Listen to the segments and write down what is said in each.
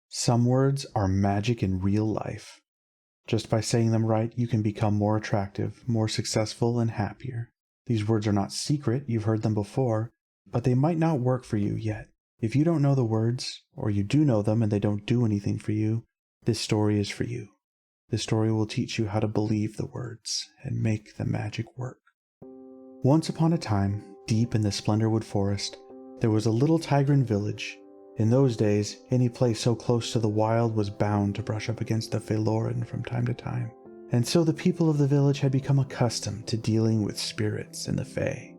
Some words are magic in real life. Just by saying them right, you can become more attractive, more successful, and happier. These words are not secret, you've heard them before, but they might not work for you yet. If you don't know the words, or you do know them and they don't do anything for you, this story is for you. This story will teach you how to believe the words and make the magic work. Once upon a time, deep in the Splendorwood forest, there was a little Tigran village. In those days, any place so close to the wild was bound to brush up against the Failoran from time to time, and so the people of the village had become accustomed to dealing with spirits and the Fae.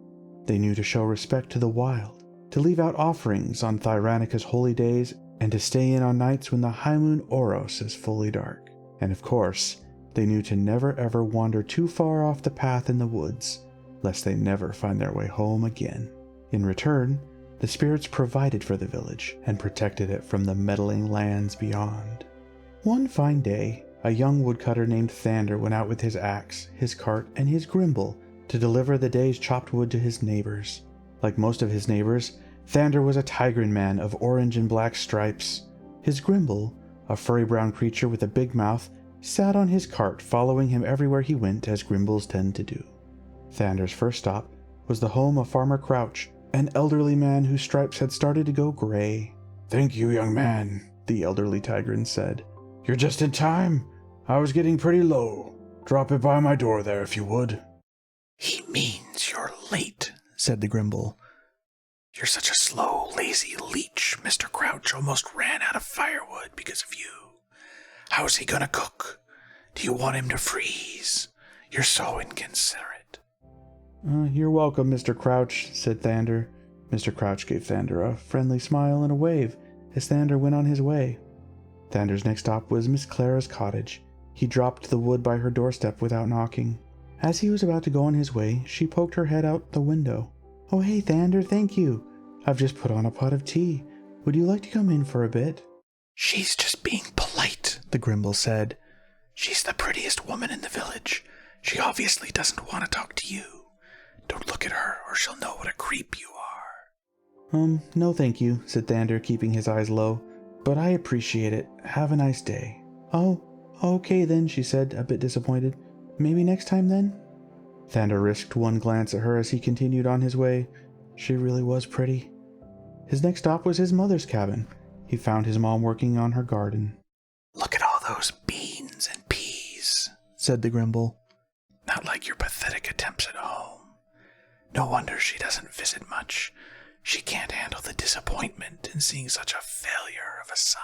They knew to show respect to the wild, to leave out offerings on Thyrannika's holy days, and to stay in on nights when the high moon Oros is fully dark. And of course, they knew to never ever wander too far off the path in the woods, lest they never find their way home again. In return, the spirits provided for the village and protected it from the meddling lands beyond. One fine day, a young woodcutter named Thander went out with his axe, his cart, and his Grimble to deliver the day's chopped wood to his neighbors. Like most of his neighbors, Thander was a Tigran man of orange and black stripes. His Grimble, a furry brown creature with a big mouth, sat on his cart following him everywhere he went, as Grimbles tend to do. Thander's first stop was the home of Farmer Crouch, an elderly man whose stripes had started to go gray. "Thank you, young man," the elderly Tigran said. "You're just in time. I was getting pretty low. Drop it by my door there if you would." "He means you're late," said the Grimble. "You're such a slow, lazy leech. Mr. Crouch almost ran out of firewood because of you. How's he gonna cook? Do you want him to freeze? You're so inconsiderate." You're welcome, Mr. Crouch," said Thander. Mr. Crouch gave Thander a friendly smile and a wave as Thander went on his way. Thander's next stop was Miss Clara's cottage. He dropped the wood by her doorstep without knocking. As he was about to go on his way, she poked her head out the window. "Oh, hey, Thander, thank you. I've just put on a pot of tea. Would you like to come in for a bit?" "She's just being polite," the Grimble said. "She's the prettiest woman in the village. She obviously doesn't want to talk to you. Don't look at her, or she'll know what a creep you are." No thank you," said Thander, keeping his eyes low. "But I appreciate it. Have a nice day." "Oh, okay then," she said, a bit disappointed. "Maybe next time then?" Thander risked one glance at her as he continued on his way. She really was pretty. His next stop was his mother's cabin. He found his mom working on her garden. "Look at all those beans and peas," said the Grimble. "Not like your pathetic attempts at home. No wonder she doesn't visit much. She can't handle the disappointment in seeing such a failure of a son."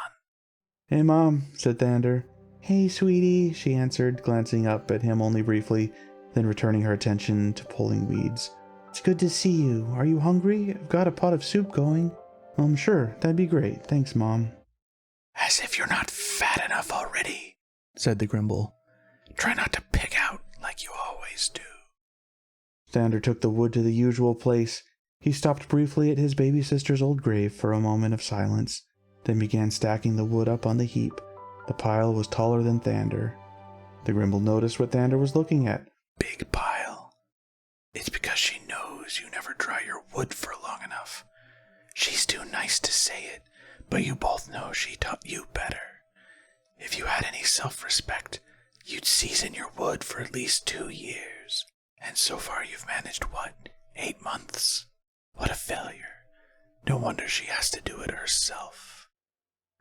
"Hey, Mom," said Thander. "Hey, sweetie," she answered, glancing up at him only briefly, then returning her attention to pulling weeds. "It's good to see you. Are you hungry? I've got a pot of soup going." Sure, that'd be great. Thanks, Mom." "As if you're not fat enough already," said the Grimble. "Try not to pig out like you always do." Thander took the wood to the usual place. He stopped briefly at his baby sister's old grave for a moment of silence, then began stacking the wood up on the heap. The pile was taller than Thander. The Grimble noticed what Thander was looking at. "Big pile. It's because she knows you never dry your wood for long enough. She's too nice to say it, but you both know she taught you better. If you had any self-respect, you'd season your wood for at least 2 years. And so far you've managed, 8 months? What a failure. No wonder she has to do it herself."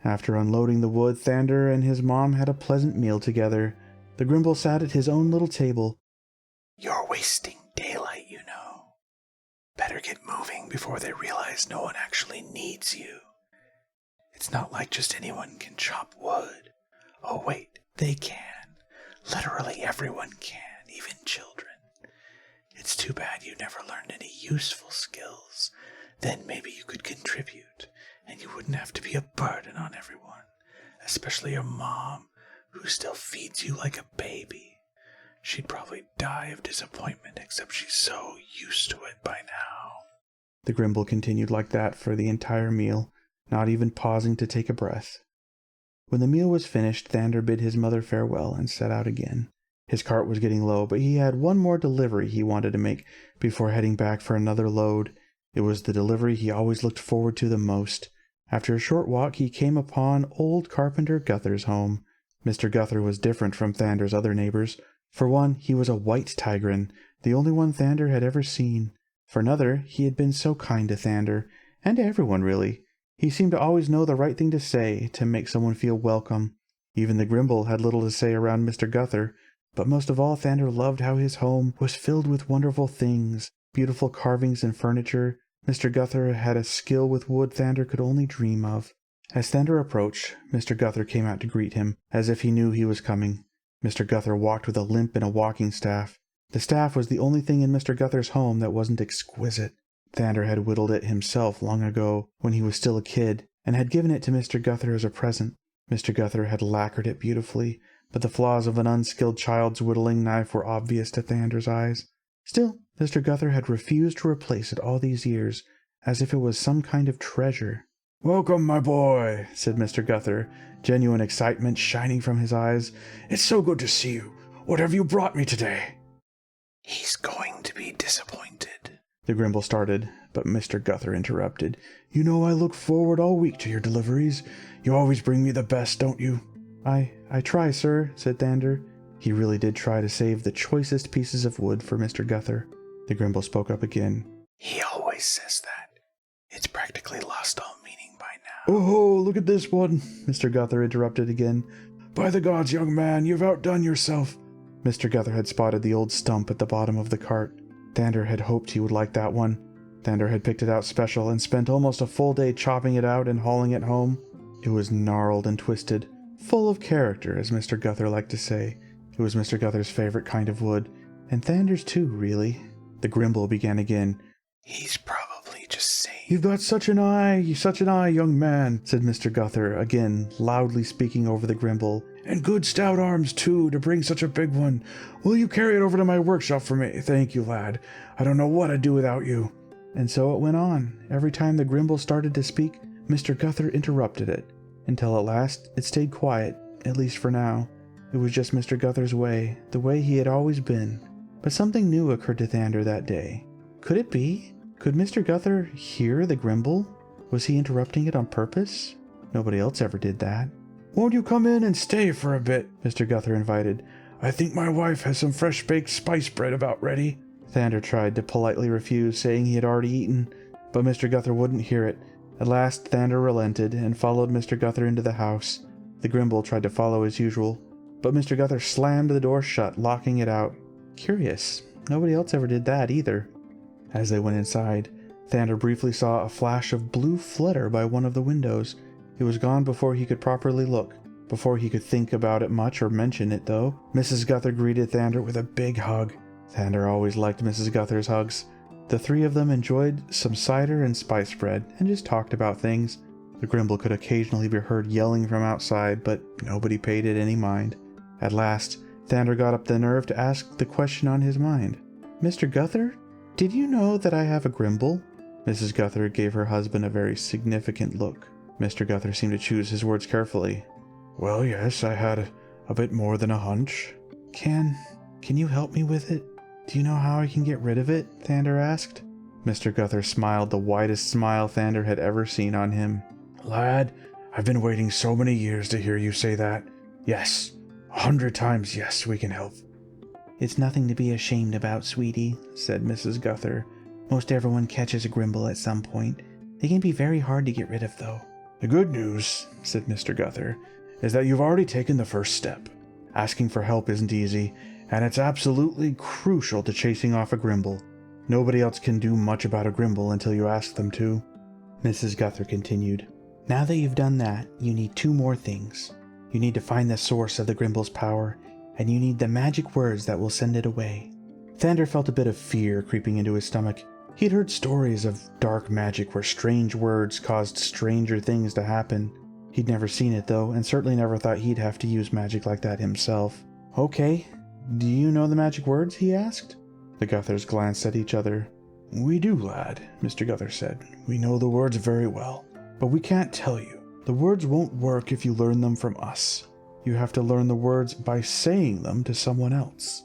After unloading the wood, Thander and his mom had a pleasant meal together. The Grimble sat at his own little table. "You're wasting daylight, you know. Better get moving before they realize no one actually needs you. It's not like just anyone can chop wood. Oh wait, they can. Literally everyone can, even children. It's too bad you never learned any useful skills. Then maybe you could contribute, and you wouldn't have to be a burden on everyone, especially your mom, who still feeds you like a baby. She'd probably die of disappointment, except she's so used to it by now." The Grimble continued like that for the entire meal, not even pausing to take a breath. When the meal was finished, Thander bid his mother farewell and set out again. His cart was getting low, but he had one more delivery he wanted to make before heading back for another load. It was the delivery he always looked forward to the most. After a short walk, he came upon old carpenter Guther's home. Mr. Guther was different from Thander's other neighbors. For one, he was a white tigrin, the only one Thander had ever seen. For another, he had been so kind to Thander, and to everyone really. He seemed to always know the right thing to say to make someone feel welcome. Even the Grimble had little to say around Mr. Guther, but most of all Thander loved how his home was filled with wonderful things, beautiful carvings and furniture. Mr. Guther had a skill with wood Thander could only dream of. As Thander approached, Mr. Guther came out to greet him, as if he knew he was coming. Mr. Guther walked with a limp and a walking staff. The staff was the only thing in Mr. Guther's home that wasn't exquisite. Thander had whittled it himself long ago, when he was still a kid, and had given it to Mr. Guther as a present. Mr. Guther had lacquered it beautifully, but the flaws of an unskilled child's whittling knife were obvious to Thander's eyes. Still, Mr. Guther had refused to replace it all these years, as if it was some kind of treasure. "Welcome, my boy," said Mr. Guther, genuine excitement shining from his eyes. "It's so good to see you. What have you brought me today?" He's going to be disappointed. The Grimble started, but Mr. Guther interrupted. "You know I look forward all week to your deliveries. You always bring me the best, don't you?" I try, sir," said Thander. He really did try to save the choicest pieces of wood for Mr. Guther. The Grimble spoke up again. He always says that. It's practically lost all meaning by now. "Oh, look at this one," Mr. Guther interrupted again. "By the gods, young man, you've outdone yourself." Mr. Guther had spotted the old stump at the bottom of the cart. Thander had hoped he would like that one. Thander had picked it out special and spent almost a full day chopping it out and hauling it home. It was gnarled and twisted, full of character, as Mr. Guther liked to say. It was Mr. Guther's favorite kind of wood, and Thander's too, really. The Grimble began again. He's probably just saying... "You've got such an eye, young man," said Mr. Guther, again loudly speaking over the Grimble. "And good stout arms, too, to bring such a big one. Will you carry it over to my workshop for me? Thank you, lad. I don't know what I'd do without you." And so it went on. Every time the Grimble started to speak, Mr. Guther interrupted it, until at last it stayed quiet, at least for now. It was just Mr. Guther's way, the way he had always been. But something new occurred to Thander that day. Could it be? Could Mr. Guther hear the Grimble? Was he interrupting it on purpose? Nobody else ever did that. "Won't you come in and stay for a bit?" Mr. Guther invited. "I think my wife has some fresh-baked spice bread about ready." Thander tried to politely refuse, saying he had already eaten, but Mr. Guther wouldn't hear it. At last Thander relented and followed Mr. Guther into the house. The Grimble tried to follow as usual, but Mr. Guther slammed the door shut, locking it out. Curious. Nobody else ever did that either. As they went inside, Thander briefly saw a flash of blue flutter by one of the windows. It was gone before he could properly look. Before he could think about it much or mention it, though, Mrs. Guther greeted Thander with a big hug. Thander always liked Mrs. Guther's hugs. The three of them enjoyed some cider and spice bread, and just talked about things. The Grimble could occasionally be heard yelling from outside, but nobody paid it any mind. At last, Thander got up the nerve to ask the question on his mind. "Mr. Guther, did you know that I have a Grimble?" Mrs. Guther gave her husband a very significant look. Mr. Guther seemed to choose his words carefully. "Well, yes, I had a bit more than a hunch." Can you help me with it? Do you know how I can get rid of it?" Thander asked. Mr. Guther smiled the widest smile Thander had ever seen on him. "Lad, I've been waiting so many years to hear you say that. Yes, 100 times yes, we can help." "It's nothing to be ashamed about, sweetie," said Mrs. Guther. "Most everyone catches a Grimble at some point. They can be very hard to get rid of, though." "The good news," said Mr. Guther, "is that you've already taken the first step. Asking for help isn't easy, and it's absolutely crucial to chasing off a Grimble. Nobody else can do much about a Grimble until you ask them to." Mrs. Guther continued. "Now that you've done that, you need 2 more things. You need to find the source of the Grimble's power, and you need the magic words that will send it away." Thander felt a bit of fear creeping into his stomach. He'd heard stories of dark magic where strange words caused stranger things to happen. He'd never seen it, though, and certainly never thought he'd have to use magic like that himself. "Okay, do you know the magic words?" he asked. The Guthers glanced at each other. "We do, lad," Mr. Guther said. "We know the words very well, but we can't tell you. The words won't work if you learn them from us. You have to learn the words by saying them to someone else."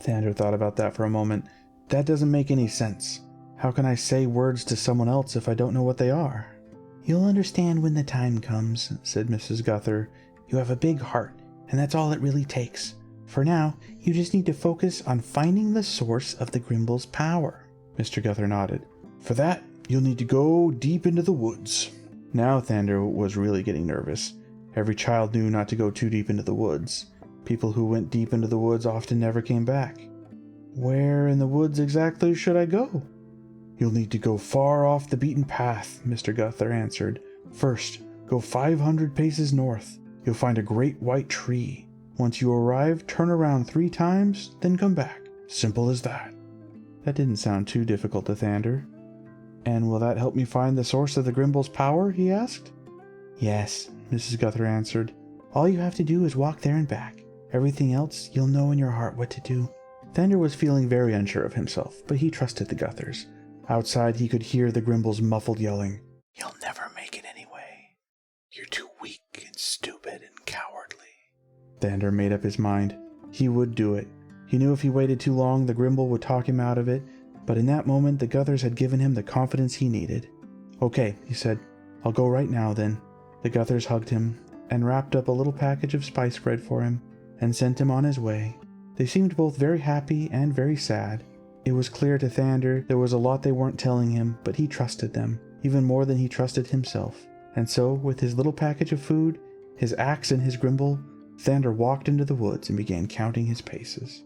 Thander thought about that for a moment. That doesn't make any sense. How can I say words to someone else if I don't know what they are? You'll understand when the time comes, said Mrs. Guther. You have a big heart, and that's all it really takes. For now, you just need to focus on finding the source of the Grimble's power. Mr. Guther nodded. For that, you'll need to go deep into the woods. Now Thander was really getting nervous. Every child knew not to go too deep into the woods. People who went deep into the woods often never came back. Where in the woods exactly should I go? You'll need to go far off the beaten path, Mr. Guther answered. First, go 500 paces north. You'll find a great white tree. Once you arrive, turn around 3 times, then come back. Simple as that. That didn't sound too difficult to Thander. And will that help me find the source of the Grimble's power? He asked. Yes, Mrs. Guther answered. All you have to do is walk there and back. Everything else, you'll know in your heart what to do. Thander was feeling very unsure of himself, but he trusted the Guthers. Outside, he could hear the Grimble's muffled yelling. You'll never make it anyway. You're too weak and stupid and cowardly. Thander made up his mind. He would do it. He knew if he waited too long, the Grimble would talk him out of it, but in that moment, the Guthers had given him the confidence he needed. Okay, he said. I'll go right now, then. The Guthers hugged him and wrapped up a little package of spice bread for him and sent him on his way. They seemed both very happy and very sad. It was clear to Thander there was a lot they weren't telling him, but he trusted them, even more than he trusted himself. And so, with his little package of food, his axe and his Grimble, Thander walked into the woods and began counting his paces.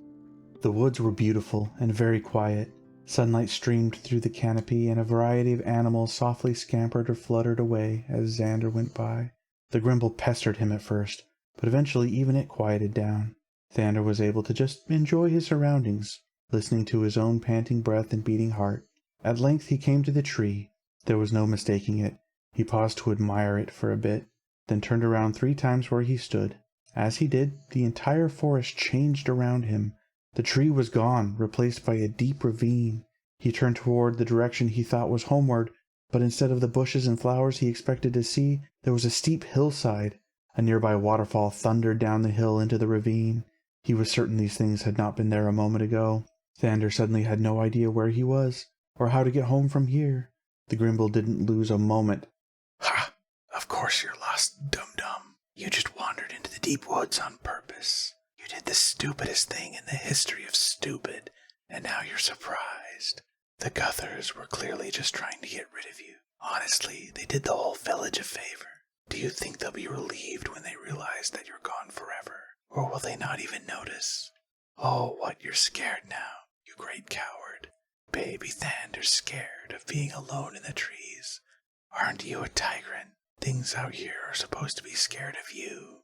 The woods were beautiful and very quiet. Sunlight streamed through the canopy, and a variety of animals softly scampered or fluttered away as Xander went by. The Grimble pestered him at first, but eventually even it quieted down. Thander was able to just enjoy his surroundings, listening to his own panting breath and beating heart. At length he came to the tree. There was no mistaking it. He paused to admire it for a bit, then turned around 3 times where he stood. As he did, the entire forest changed around him. The tree was gone, replaced by a deep ravine. He turned toward the direction he thought was homeward, but instead of the bushes and flowers he expected to see, there was a steep hillside. A nearby waterfall thundered down the hill into the ravine. He was certain these things had not been there a moment ago. Thander suddenly had no idea where he was, or how to get home from here. The Grimble didn't lose a moment. Ha! Of course you're lost, dum-dum. You just wandered into the deep woods on purpose. You did the stupidest thing in the history of stupid, and now you're surprised. The Guthers were clearly just trying to get rid of you. Honestly, they did the whole village a favor. Do you think they'll be relieved when they realize that you're gone forever? Or will they not even notice? Oh, what, you're scared now, you great coward. Baby Thander's scared of being alone in the trees. Aren't you a tigrant? Things out here are supposed to be scared of you.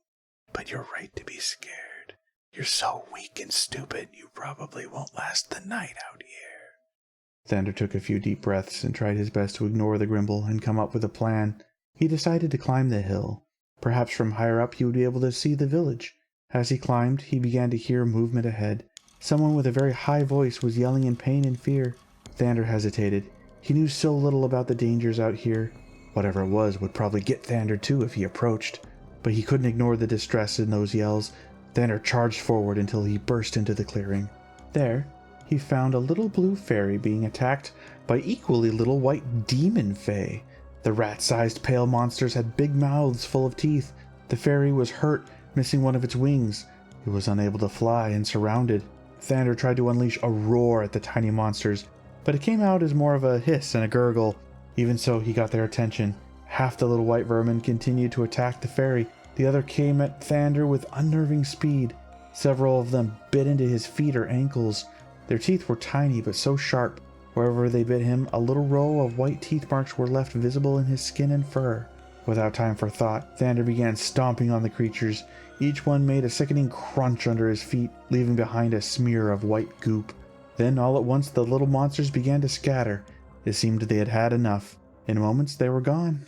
But you're right to be scared. You're so weak and stupid, you probably won't last the night out here. Thander took a few deep breaths and tried his best to ignore the Grimble and come up with a plan. He decided to climb the hill. Perhaps from higher up he would be able to see the village. As he climbed, he began to hear movement ahead. Someone with a very high voice was yelling in pain and fear. Thander hesitated. He knew so little about the dangers out here. Whatever it was would probably get Thander too if he approached. But he couldn't ignore the distress in those yells. Thander charged forward until he burst into the clearing. There, he found a little blue fairy being attacked by equally little white demon fae. The rat-sized pale monsters had big mouths full of teeth. The fairy was hurt, missing one of its wings. It was unable to fly and surrounded. Thander tried to unleash a roar at the tiny monsters, but it came out as more of a hiss and a gurgle. Even so, he got their attention. Half the little white vermin continued to attack the fairy. The other came at Thander with unnerving speed. Several of them bit into his feet or ankles. Their teeth were tiny but so sharp. Wherever they bit him, a little row of white teeth marks were left visible in his skin and fur. Without time for thought, Thander began stomping on the creatures. Each one made a sickening crunch under his feet, leaving behind a smear of white goop. Then all at once the little monsters began to scatter. It seemed they had had enough. In moments they were gone.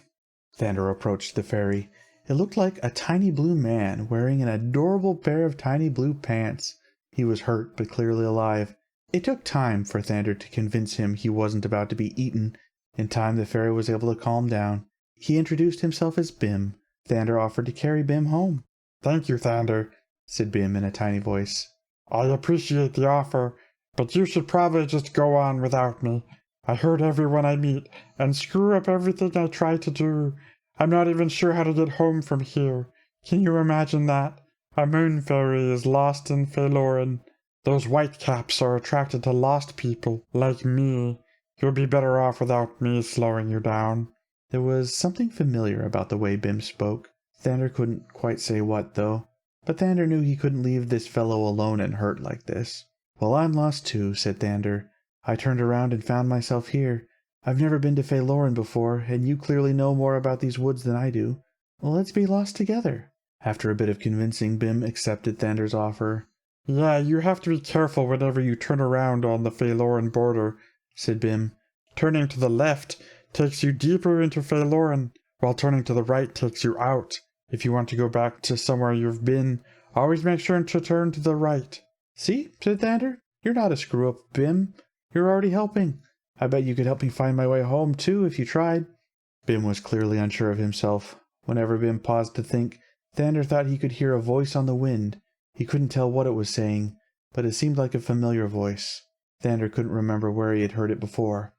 Thander approached the fairy. It looked like a tiny blue man wearing an adorable pair of tiny blue pants. He was hurt but clearly alive. It took time for Thander to convince him he wasn't about to be eaten. In time the fairy was able to calm down. He introduced himself as Bim. Thander offered to carry Bim home. "Thank you, Thander," said Bim in a tiny voice. "I appreciate the offer, but you should probably just go on without me. I hurt everyone I meet, and screw up everything I try to do. I'm not even sure how to get home from here. Can you imagine that? A moon fairy is lost in Failoren. Those whitecaps are attracted to lost people, like me. You'll be better off without me slowing you down. There was something familiar about the way Bim spoke. Thander couldn't quite say what, though. But Thander knew he couldn't leave this fellow alone and hurt like this. Well, I'm lost too, said Thander. I turned around and found myself here. I've never been to Failoren before, and you clearly know more about these woods than I do. Well, let's be lost together. After a bit of convincing, Bim accepted Thander's offer. Yeah, you have to be careful whenever you turn around on the Failoren border, said Bim. Turning to the left takes you deeper into Failoren, while turning to the right takes you out. If you want to go back to somewhere you've been, always make sure to turn to the right. See, said Thander. You're not a screw-up, Bim. You're already helping. I bet you could help me find my way home, too, if you tried. Bim was clearly unsure of himself. Whenever Bim paused to think, Thander thought he could hear a voice on the wind. He couldn't tell what it was saying, but it seemed like a familiar voice. Thander couldn't remember where he had heard it before.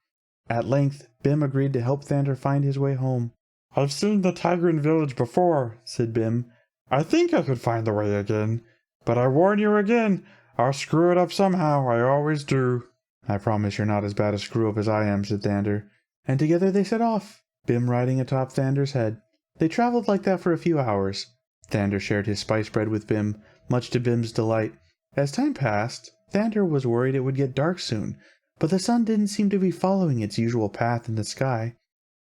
At length, Bim agreed to help Thander find his way home. I've seen the Tigrin village before, said Bim. I think I could find the way again. But I warn you again, I'll screw it up somehow, I always do. I promise you're not as bad a screw-up as I am, said Thander. And together they set off, Bim riding atop Thander's head. They traveled like that for a few hours. Thander shared his spice bread with Bim, much to Bim's delight. As time passed, Thander was worried it would get dark soon, but the sun didn't seem to be following its usual path in the sky.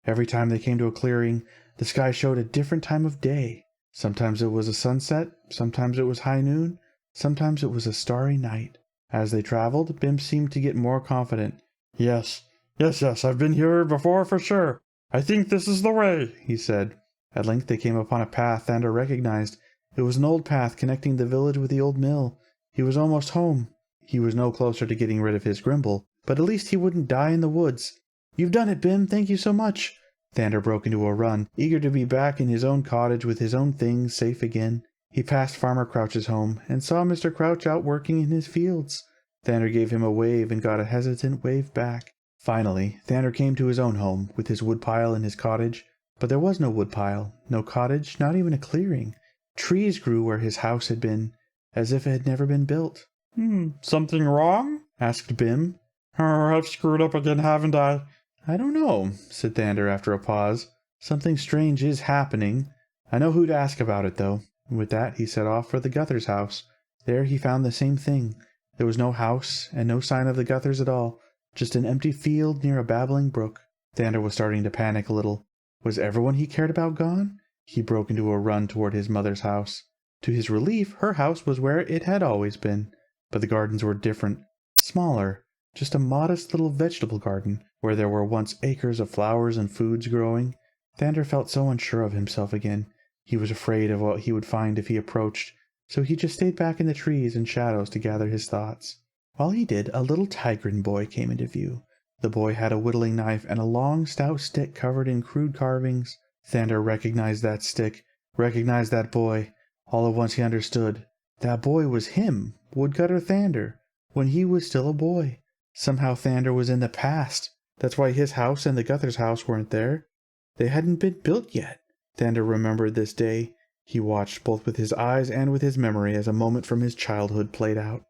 Every time they came to a clearing, the sky showed a different time of day. Sometimes it was a sunset, sometimes it was high noon, sometimes it was a starry night. As they traveled, Bim seemed to get more confident. Yes, I've been here before for sure. I think this is the way, he said. At length they came upon a path Thander recognized. It was an old path connecting the village with the old mill. He was almost home. He was no closer to getting rid of his Grimble, but at least he wouldn't die in the woods. You've done it, Bim. Thank you so much. Thander broke into a run, eager to be back in his own cottage with his own things safe again. He passed Farmer Crouch's home and saw Mr. Crouch out working in his fields. Thander gave him a wave and got a hesitant wave back. Finally, Thander came to his own home, with his woodpile and his cottage. But there was no woodpile, no cottage, not even a clearing. Trees grew where his house had been, as if it had never been built. Something wrong? Asked Bim. I've screwed up again, haven't I? I don't know, said Thander after a pause. Something strange is happening. I know who to ask about it, though. And with that, he set off for the Guther's house. There he found the same thing. There was no house, and no sign of the Guthers at all. Just an empty field near a babbling brook. Thander was starting to panic a little. Was everyone he cared about gone? He broke into a run toward his mother's house. To his relief, her house was where it had always been. But the gardens were different. Smaller. Just a modest little vegetable garden, where there were once acres of flowers and foods growing. Thander felt so unsure of himself again. He was afraid of what he would find if he approached, so he just stayed back in the trees and shadows to gather his thoughts. While he did, a little Tigrin boy came into view. The boy had a whittling knife and a long, stout stick covered in crude carvings. Thander recognized that stick, recognized that boy. All at once he understood. That boy was him, Woodcutter Thander, when he was still a boy. Somehow Thander was in the past. That's why his house and the Guther's house weren't there. They hadn't been built yet. Thander remembered this day. He watched both with his eyes and with his memory as a moment from his childhood played out.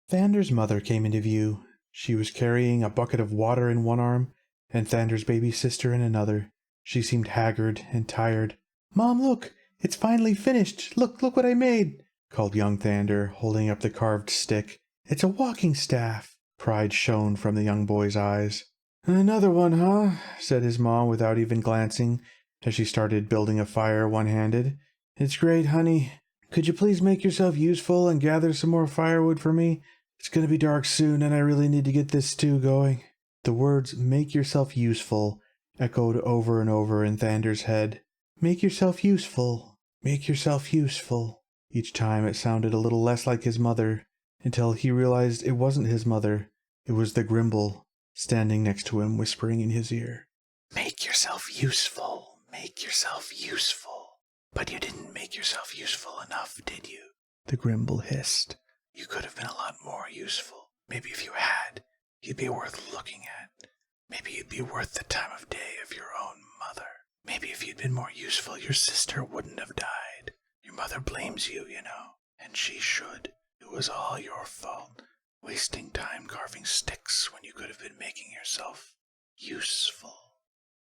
Thander's mother came into view. She was carrying a bucket of water in one arm, and Thander's baby sister in another. She seemed haggard and tired. "Mom, look! It's finally finished! Look what I made!" called young Thander, holding up the carved stick. "It's a walking staff!" Pride shone from the young boy's eyes. "Another one, huh?" said his mom without even glancing, as she started building a fire one-handed. "It's great, honey. Could you please make yourself useful and gather some more firewood for me? It's going to be dark soon, and I really need to get this stew going." The words, "make yourself useful," echoed over and over in Thander's head. "Make yourself useful. Make yourself useful." Each time it sounded a little less like his mother, until he realized it wasn't his mother. It was the Grimble, standing next to him, whispering in his ear. Make yourself useful. Make yourself useful. But you didn't make yourself useful enough, did you? The Grimble hissed. You could have been a lot more useful. Maybe if you had, you'd be worth looking at. Maybe you'd be worth the time of day of your own mother. Maybe if you'd been more useful, your sister wouldn't have died. Your mother blames you, you know, and she should. It was all your fault, wasting time carving sticks when you could have been making yourself useful.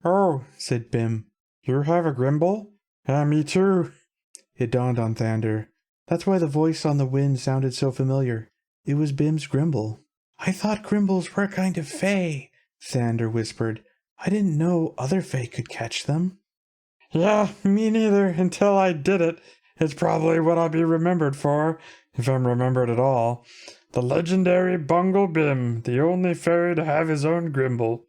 Oh, said Bim. You have a Grimble? Yeah, me too. It dawned on Thander. That's why the voice on the wind sounded so familiar. It was Bim's Grimble. I thought Grimbles were a kind of fae, Thander whispered. I didn't know other fae could catch them. Yeah, me neither, until I did it. It's probably what I'll be remembered for, if I'm remembered at all. The legendary Bungle Bim, the only fairy to have his own Grimble.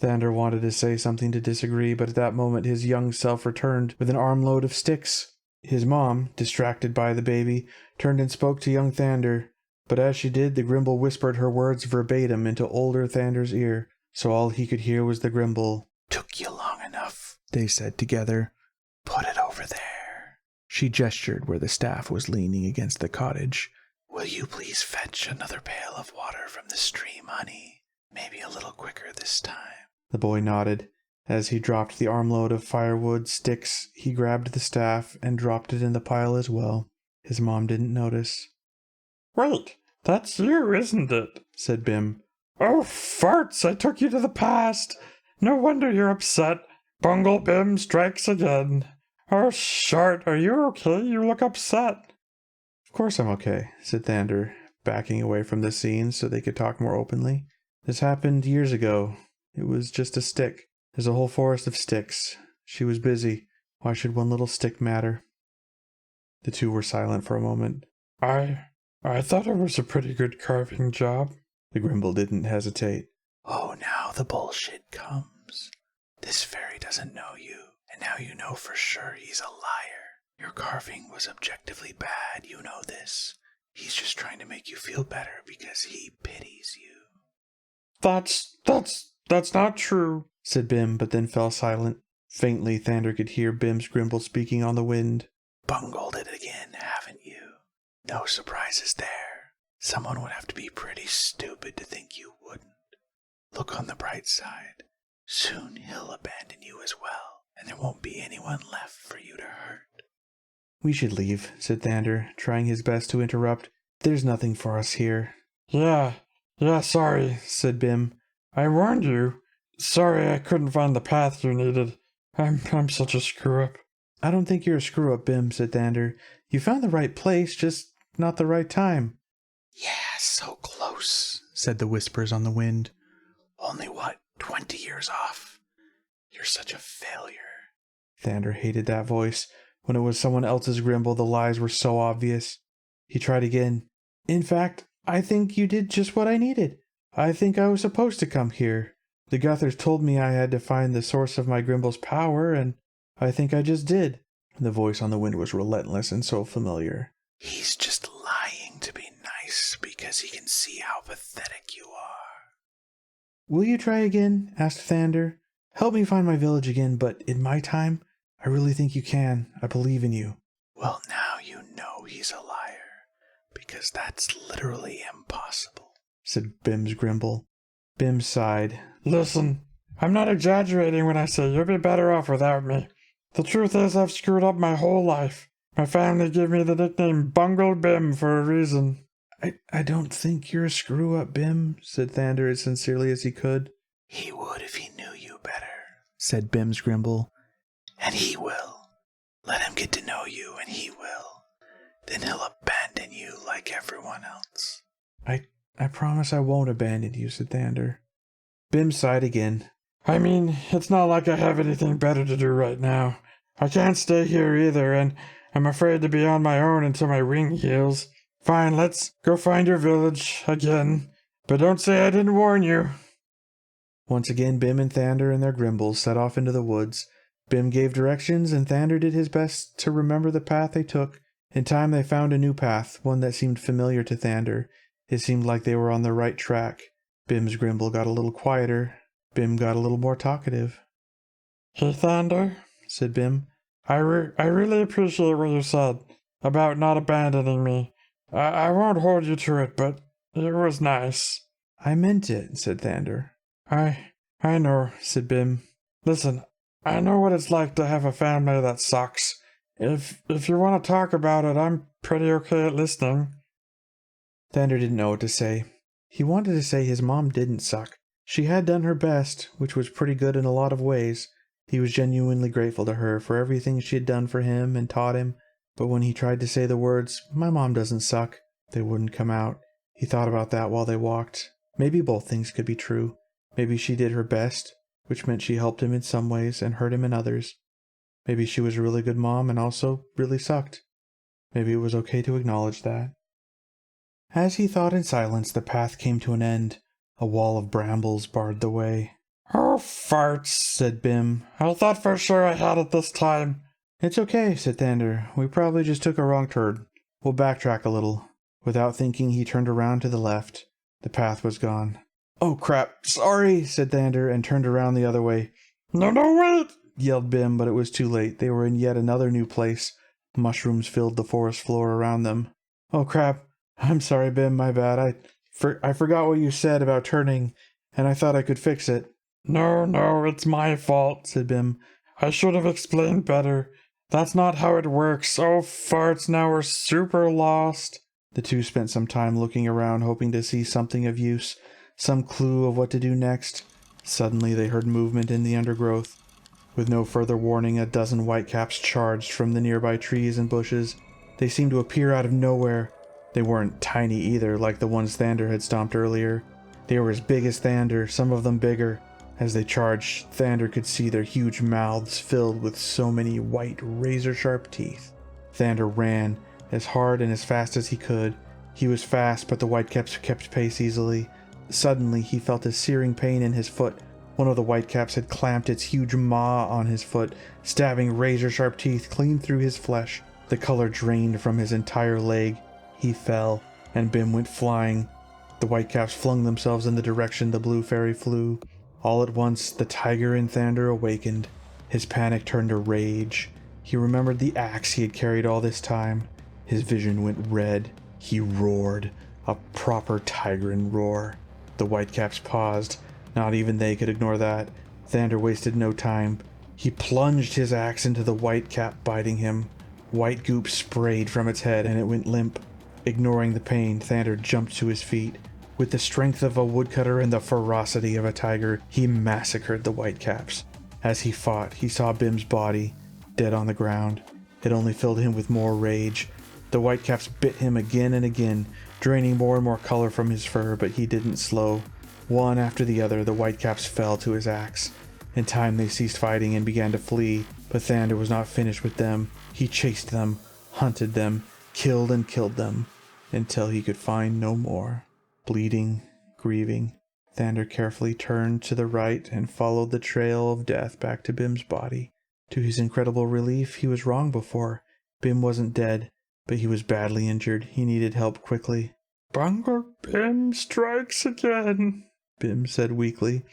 Thander wanted to say something to disagree, but at that moment his young self returned with an armload of sticks. His mom, distracted by the baby, turned and spoke to young Thander, but as she did, the Grimble whispered her words verbatim into older Thander's ear, so all he could hear was the Grimble. Took you long enough, they said together. Put it over there. She gestured where the staff was leaning against the cottage. Will you please fetch another pail of water from the stream, honey? Maybe a little quicker this time. The boy nodded. As he dropped the armload of firewood sticks, he grabbed the staff and dropped it in the pile as well. His mom didn't notice. Wait, that's you, isn't it? Said Bim. Oh, farts, I took you to the past. No wonder you're upset. Bungle Bim strikes again. Oh, Shart, are you okay? You look upset. Of course I'm okay, said Thander, backing away from the scene so they could talk more openly. This happened years ago. It was just a stick. There's a whole forest of sticks. She was busy. Why should one little stick matter? The two were silent for a moment. I thought it was a pretty good carving job. The Grimble didn't hesitate. Oh, now the bullshit comes. This fairy doesn't know you, and now you know for sure he's a liar. Your carving was objectively bad, you know this. He's just trying to make you feel better because he pities you. That's not true, said Bim, but then fell silent. Faintly, Thander could hear Bim's Grimble speaking on the wind. Bungled it again, haven't you? No surprises there. Someone would have to be pretty stupid to think you wouldn't. Look on the bright side. Soon he'll abandon you as well, and there won't be anyone left for you to hurt. We should leave, said Thander, trying his best to interrupt. There's nothing for us here. Yeah, sorry, said Bim. I warned you. Sorry I couldn't find the path you needed. I'm such a screw-up. I don't think you're a screw-up, Bim, said Thander. You found the right place, just not the right time. Yeah, so close, said the whispers on the wind. Only 20 years off? You're such a failure. Thander hated that voice. When it was someone else's Grimble, the lies were so obvious. He tried again. In fact, I think you did just what I needed. I think I was supposed to come here. The Guthers told me I had to find the source of my Grimble's power, and I think I just did. The voice on the wind was relentless and so familiar. He's just lying to be nice because he can see how pathetic you are. Will you try again? Asked Thander. Help me find my village again, but in my time, I really think you can. I believe in you. Well, now you know he's a liar, because that's literally impossible, said Bim's Grimble. Bim sighed. Listen, I'm not exaggerating when I say you'll be better off without me. The truth is I've screwed up my whole life. My family gave me the nickname Bungle Bim for a reason. I don't think you're a screw-up, Bim, said Thander as sincerely as he could. He would if he knew you better, said Bim's Grimble. And he will. Let him get to know you, and he will. Then he'll abandon you like everyone else. I promise I won't abandon you, said Thander. Bim sighed again. I mean, it's not like I have anything better to do right now. I can't stay here either, and I'm afraid to be on my own until my ring heals. Fine, let's go find your village again. But don't say I didn't warn you. Once again, Bim and Thander and their Grimbles set off into the woods. Bim gave directions, and Thander did his best to remember the path they took. In time, they found a new path, one that seemed familiar to Thander. It seemed like they were on the right track. Bim's Grimble got a little quieter. Bim got a little more talkative. Hey, Thander, said Bim. I really appreciate what you said about not abandoning me. I won't hold you to it, but it was nice. I meant it, said Thander. I I know, said Bim. Listen, I know what it's like to have a family that sucks. If you want to talk about it, I'm pretty okay at listening. Thander didn't know what to say. He wanted to say his mom didn't suck. She had done her best, which was pretty good in a lot of ways. He was genuinely grateful to her for everything she had done for him and taught him, but when he tried to say the words, "My mom doesn't suck," they wouldn't come out. He thought about that while they walked. Maybe both things could be true. Maybe she did her best, which meant she helped him in some ways and hurt him in others. Maybe she was a really good mom and also really sucked. Maybe it was okay to acknowledge that. As he thought in silence, the path came to an end. A wall of brambles barred the way. Oh, farts, said Bim. I thought for sure I had it this time. It's okay, said Thander. We probably just took a wrong turn. We'll backtrack a little. Without thinking, he turned around to the left. The path was gone. Oh crap, sorry, said Thander, and turned around the other way. No, wait, yelled Bim, but it was too late. They were in yet another new place. Mushrooms filled the forest floor around them. Oh crap, I'm sorry, Bim, my bad. I forgot what you said about turning, and I thought I could fix it. No, it's my fault, said Bim. I should have explained better. That's not how it works. Oh, farts, now we're super lost. The two spent some time looking around, hoping to see something of use, some clue of what to do next. Suddenly they heard movement in the undergrowth. With no further warning, a dozen whitecaps charged from the nearby trees and bushes. They seemed to appear out of nowhere. They weren't tiny either, like the ones Thander had stomped earlier. They were as big as Thander, some of them bigger. As they charged, Thander could see their huge mouths filled with so many white, razor-sharp teeth. Thander ran, as hard and as fast as he could. He was fast, but the whitecaps kept pace easily. Suddenly, he felt a searing pain in his foot. One of the whitecaps had clamped its huge maw on his foot, stabbing razor-sharp teeth clean through his flesh. The color drained from his entire leg. He fell, and Bim went flying. The whitecaps flung themselves in the direction the blue fairy flew. All at once, the tiger in Thander awakened. His panic turned to rage. He remembered the axe he had carried all this time. His vision went red. He roared. A proper tigrin roar. The whitecaps paused. Not even they could ignore that. Thander wasted no time. He plunged his axe into the whitecap, biting him. White goop sprayed from its head, and it went limp. Ignoring the pain, Thander jumped to his feet. With the strength of a woodcutter and the ferocity of a tiger, he massacred the whitecaps. As he fought, he saw Bim's body, dead on the ground. It only filled him with more rage. The whitecaps bit him again and again, draining more and more color from his fur, but he didn't slow. One after the other, the whitecaps fell to his axe. In time, they ceased fighting and began to flee, but Thander was not finished with them. He chased them, hunted them, killed and killed them, until he could find no more. Bleeding, grieving, Thander carefully turned to the right and followed the trail of death back to Bim's body. To his incredible relief, he was wrong before. Bim wasn't dead, but he was badly injured. He needed help quickly. Bungle Bim strikes again, Bim said weakly.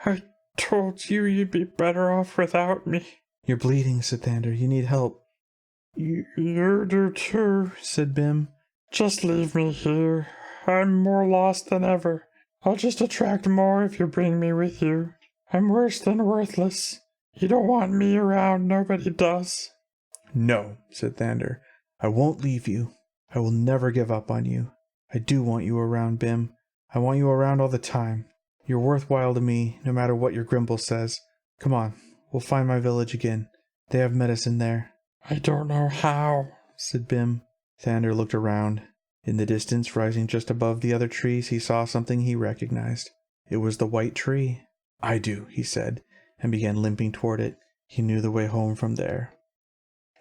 I told you you'd be better off without me. You're bleeding, said Thander. You need help. You do too, said Bim. Just leave me here. I'm more lost than ever. I'll just attract more if you bring me with you. I'm worse than worthless. You don't want me around, nobody does. No, said Thander. I won't leave you. I will never give up on you. I do want you around, Bim. I want you around all the time. You're worthwhile to me, no matter what your Grimble says. Come on, we'll find my village again. They have medicine there. I don't know how, said Bim. Thander looked around. In the distance, rising just above the other trees, he saw something he recognized. It was the white tree. I do, he said, and began limping toward it. He knew the way home from there.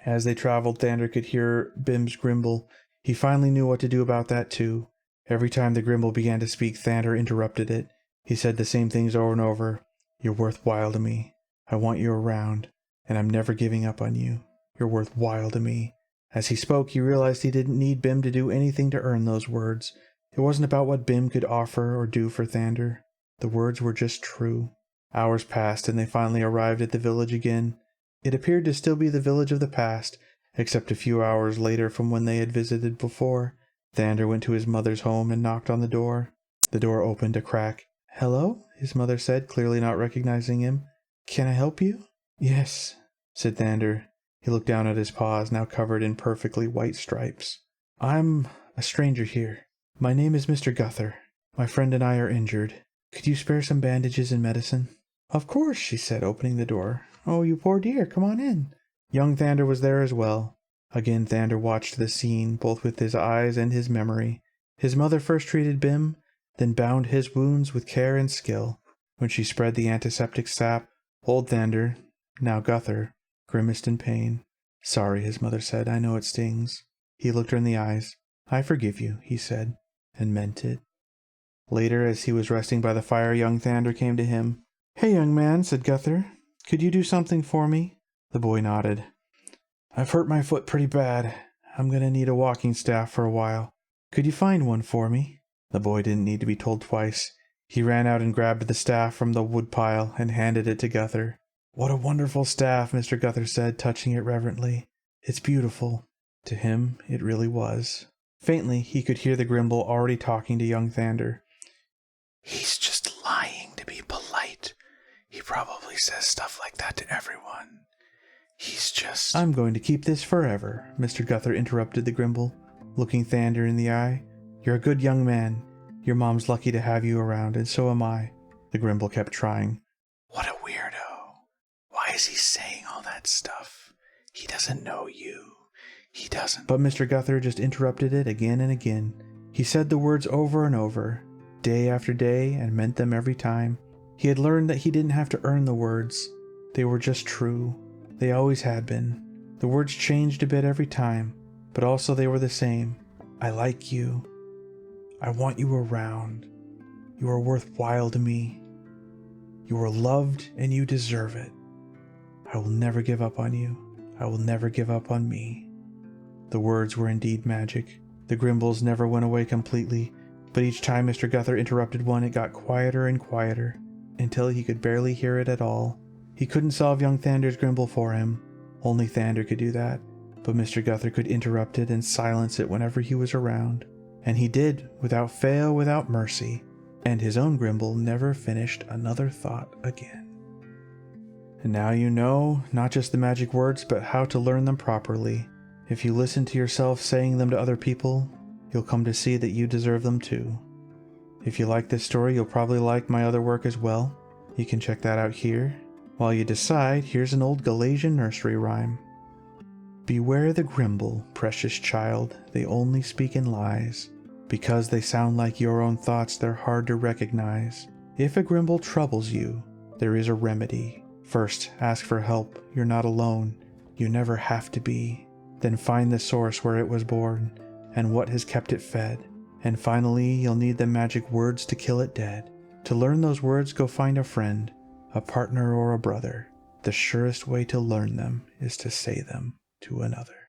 As they traveled, Thander could hear Bim's Grimble. He finally knew what to do about that, too. Every time the Grimble began to speak, Thander interrupted it. He said the same things over and over. You're worthwhile to me. I want you around, and I'm never giving up on you. You're worthwhile to me. As he spoke, he realized he didn't need Bim to do anything to earn those words. It wasn't about what Bim could offer or do for Thander. The words were just true. Hours passed, and they finally arrived at the village again. It appeared to still be the village of the past, except a few hours later from when they had visited before. Thander went to his mother's home and knocked on the door. The door opened a crack, Hello? His mother said, clearly not recognizing him. Can I help you? Yes, said Thander. He looked down at his paws, now covered in perfectly white stripes. I'm a stranger here. My name is Mr. Guther. My friend and I are injured. Could you spare some bandages and medicine? Of course, she said, opening the door. Oh, you poor dear, come on in. Young Thander was there as well. Again Thander watched the scene, both with his eyes and his memory. His mother first treated Bim, then bound his wounds with care and skill. When she spread the antiseptic sap, old Thander, now Guther, grimaced in pain. Sorry, his mother said, I know it stings. He looked her in the eyes. I forgive you, he said, and meant it. Later, as he was resting by the fire, young Thander came to him. Hey, young man, said Guther, could you do something for me? The boy nodded. I've hurt my foot pretty bad. I'm going to need a walking staff for a while. Could you find one for me? The boy didn't need to be told twice. He ran out and grabbed the staff from the woodpile and handed it to Guther. What a wonderful staff, Mr. Guther said, touching it reverently. It's beautiful. To him, it really was. Faintly, he could hear the Grimble already talking to young Thander. He's just lying to be polite. He probably says stuff like that to everyone. He's just... I'm going to keep this forever, Mr. Guther interrupted the Grimble, looking Thander in the eye. You're a good young man. Your mom's lucky to have you around, and so am I. The Grimble kept trying. What a weirdo. Why is he saying all that stuff? He doesn't know you. He doesn't. But Mr. Guther just interrupted it again and again. He said the words over and over, day after day, and meant them every time. He had learned that he didn't have to earn the words. They were just true. They always had been. The words changed a bit every time, but also they were the same. I like you. I want you around. You are worthwhile to me. You are loved and you deserve it. I will never give up on you. I will never give up on me. The words were indeed magic. The Grimbles never went away completely, but each time Mr. Guther interrupted one, it got quieter and quieter, until he could barely hear it at all. He couldn't solve young Thander's Grimble for him. Only Thander could do that, but Mr. Guther could interrupt it and silence it whenever he was around. And he did, without fail, without mercy, and his own Grimble never finished another thought again. And now you know, not just the magic words, but how to learn them properly. If you listen to yourself saying them to other people, you'll come to see that you deserve them too. If you like this story, you'll probably like my other work as well. You can check that out here. While you decide, here's an old Galasian nursery rhyme. Beware the Grimble, precious child, they only speak in lies. Because they sound like your own thoughts, they're hard to recognize. If a Grimble troubles you, there is a remedy. First, ask for help. You're not alone. You never have to be. Then find the source where it was born, and what has kept it fed. And finally, you'll need the magic words to kill it dead. To learn those words, go find a friend, a partner or a brother. The surest way to learn them is to say them to another.